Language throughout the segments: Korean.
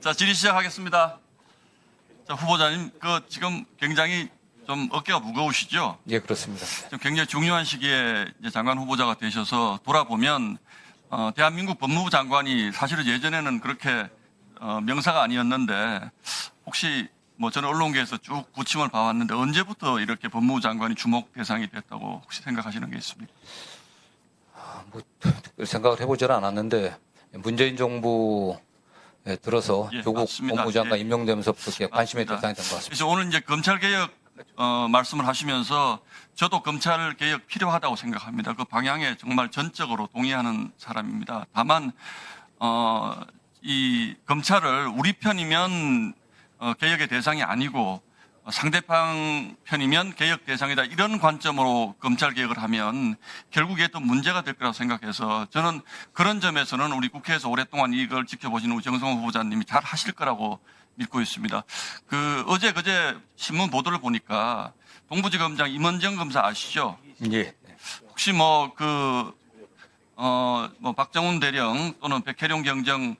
자, 질의 시작하겠습니다. 자, 후보자님, 지금 굉장히 좀 어깨가 무거우시죠? 예, 그렇습니다. 지금 굉장히 중요한 시기에 이제 장관 후보자가 되셔서 돌아보면, 대한민국 법무부 장관이 사실은 예전에는 그렇게, 명사가 아니었는데, 혹시 저는 언론계에서 쭉 부침을 봐왔는데 언제부터 이렇게 법무부 장관이 주목 대상이 됐다고 혹시 생각하시는 게 있습니까? 특별히 생각을 해보지는 않았는데 문재인 정부에 들어서 예, 조국 맞습니다. 법무부 장관 예. 임명되면서부터 이렇게 관심의 맞습니다. 대상이 된 것 같습니다. 그래서 오늘 이제 검찰개혁 말씀을 하시면서 저도 검찰개혁 필요하다고 생각합니다. 그 방향에 정말 전적으로 동의하는 사람입니다. 다만 이 검찰을 우리 편이면 개혁의 대상이 아니고 상대방 편이면 개혁 대상이다, 이런 관점으로 검찰 개혁을 하면 결국에 또 문제가 될 거라고 생각해서 저는 그런 점에서는 우리 국회에서 오랫동안 이걸 지켜보시는 우리 정성호 후보자님이 잘 하실 거라고 믿고 있습니다. 어제 그제 신문 보도를 보니까 동부지검장 임원정 검사 아시죠? 예. 혹시 박정훈 대령 또는 백혜룡 경정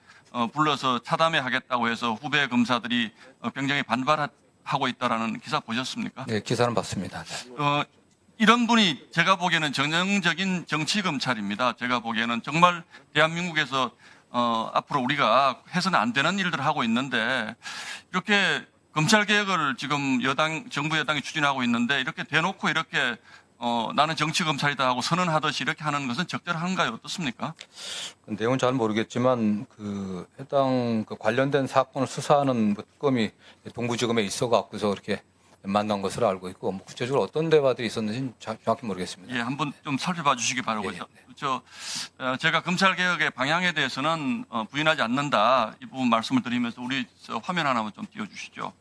불러서 차담회 하겠다고 해서 후배 검사들이 굉장히 반발하고 있다라는 기사 보셨습니까? 네, 기사는 봤습니다. 네. 이런 분이 제가 보기에는 전형적인 정치 검찰입니다. 제가 보기에는 정말 대한민국에서 앞으로 우리가 해서는 안 되는 일들을 하고 있는데, 이렇게 검찰 개혁을 지금 정부 여당이 추진하고 있는데 이렇게 대놓고 이렇게 나는 정치 검찰이다 하고 선언하듯이 이렇게 하는 것은 적절한가요? 어떻습니까? 그 내용은 잘 모르겠지만 해당 관련된 사건을 수사하는 특검이 동부지검에 있어 갖고서 이렇게 만난 것으로 알고 있고, 구체적으로 어떤 대화들이 있었는지 정확히 모르겠습니다. 예, 한번 좀 살펴봐 주시기 바라고요. 예. 제가 검찰 개혁의 방향에 대해서는 부인하지 않는다, 이 부분 말씀을 드리면서 우리 화면 하나만 좀 띄워주시죠.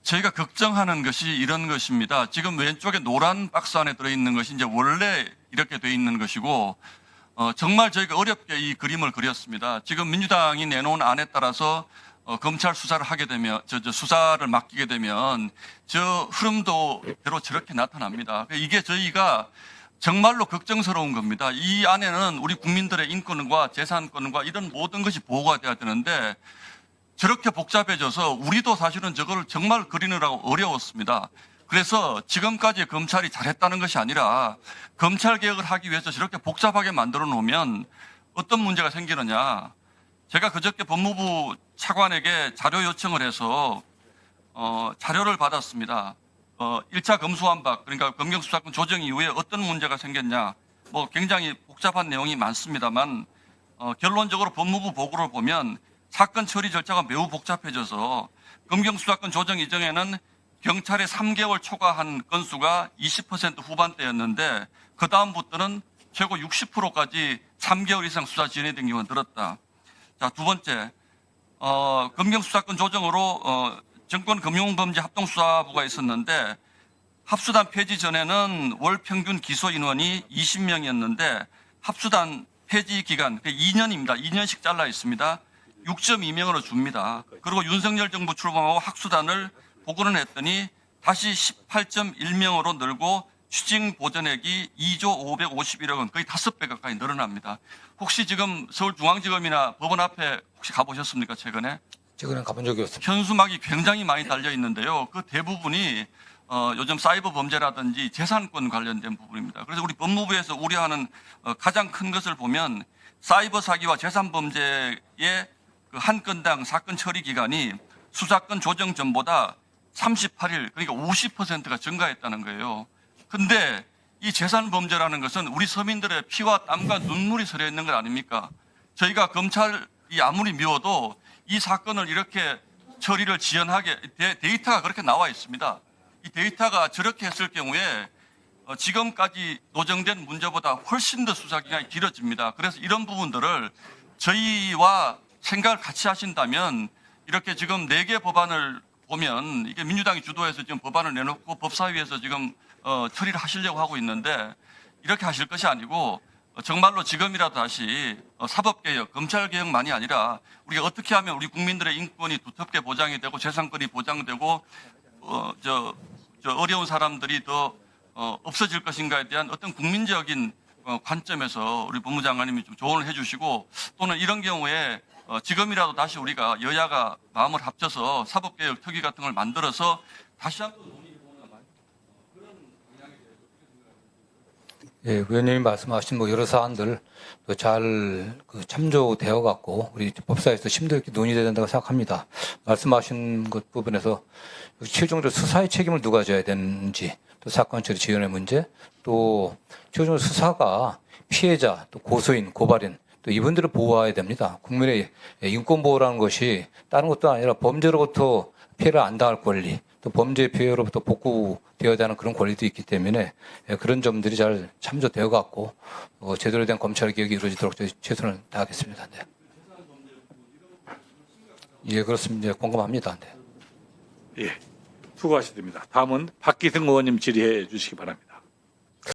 저희가 걱정하는 것이 이런 것입니다. 지금 왼쪽에 노란 박스 안에 들어있는 것이 이제 원래 이렇게 되어 있는 것이고, 정말 저희가 어렵게 이 그림을 그렸습니다. 지금 민주당이 내놓은 안에 따라서 검찰 수사를 하게 되면, 수사를 맡기게 되면 저 흐름도 대로 저렇게 나타납니다. 이게 저희가 정말로 걱정스러운 겁니다. 이 안에는 우리 국민들의 인권과 재산권과 이런 모든 것이 보호가 돼야 되는데 저렇게 복잡해져서 우리도 사실은 저걸 정말 그리느라고 어려웠습니다. 그래서 지금까지 검찰이 잘했다는 것이 아니라 검찰 개혁을 하기 위해서 저렇게 복잡하게 만들어 놓으면 어떤 문제가 생기느냐. 제가 그저께 법무부 차관에게 자료 요청을 해서 자료를 받았습니다. 1차 검수완박, 그러니까 검경수사권 조정 이후에 어떤 문제가 생겼냐. 굉장히 복잡한 내용이 많습니다만 결론적으로 법무부 보고를 보면 사건 처리 절차가 매우 복잡해져서 검경수사권 조정 이전에는 경찰의 3개월 초과한 건수가 20% 후반대였는데 그 다음부터는 최고 60%까지 3개월 이상 수사 진행된 경우가 늘었다. 자, 두 번째, 검경수사권 조정으로 정권금융범죄 합동수사부가 있었는데 합수단 폐지 전에는 월 평균 기소 인원이 20명이었는데 합수단 폐지 기간 2년입니다. 2년씩 잘라 있습니다. 6.2명으로 줍니다. 그리고 윤석열 정부 출범하고 학수단을 복원을 했더니 다시 18.1명으로 늘고 추징 보전액이 2조 551억 원, 거의 5배 가까이 늘어납니다. 혹시 지금 서울중앙지검이나 법원 앞에 혹시 가보셨습니까, 최근에? 최근에 가본 적이 없습니다. 현수막이 굉장히 많이 달려 있는데요. 그 대부분이 요즘 사이버 범죄라든지 재산권 관련된 부분입니다. 그래서 우리 법무부에서 우려하는 가장 큰 것을 보면 사이버 사기와 재산 범죄의 한 건당 사건 처리 기간이 수사권 조정 전보다 38일, 그러니까 50%가 증가했다는 거예요. 근데 이 재산 범죄라는 것은 우리 서민들의 피와 땀과 눈물이 서려 있는 것 아닙니까? 저희가 검찰이 아무리 미워도 이 사건을 이렇게 처리를 지연하게, 데이터가 그렇게 나와 있습니다. 이 데이터가 저렇게 했을 경우에 지금까지 노정된 문제보다 훨씬 더 수사 기간이 길어집니다. 그래서 이런 부분들을 저희와 생각을 같이 하신다면, 이렇게 지금 4개 법안을 보면 이게 민주당이 주도해서 지금 법안을 내놓고 법사위에서 지금 처리를 하시려고 하고 있는데, 이렇게 하실 것이 아니고 정말로 지금이라도 다시 사법개혁, 검찰개혁만이 아니라 우리가 어떻게 하면 우리 국민들의 인권이 두텁게 보장이 되고 재산권이 보장되고 어려운 사람들이 더 없어질 것인가에 대한 어떤 국민적인 관점에서 우리 법무장관님이 좀 조언을 해주시고 또는 이런 경우에 지금이라도 다시 우리가 여야가 마음을 합쳐서 사법개혁 특위 같은 걸 만들어서 다시 한번 예, 의원님이 말씀하신 뭐 여러 사안들 잘 참조되어 갖고 우리 법사에서 심도 있게 논의돼야 된다고 생각합니다. 말씀하신 것 부분에서 최종적으로 수사의 책임을 누가 져야 되는지, 또 사건 처리 지연의 문제, 또 최종적으로 수사가 피해자, 또 고소인, 고발인, 또 이분들을 보호해야 됩니다. 국민의 인권 보호라는 것이 다른 것도 아니라 범죄로부터 피해를 안 당할 권리, 또 범죄 피해로부터 복구되어야 하는 그런 권리도 있기 때문에 그런 점들이 잘 참조되어 갖고 제대로 된 검찰 개혁이 이루어지도록 저희 최선을 다하겠습니다. 네. 예, 그렇습니다. 예, 공감합니다. 네. 예, 수고하셨습니다. 다음은 박기승 의원님 질의해 주시기 바랍니다.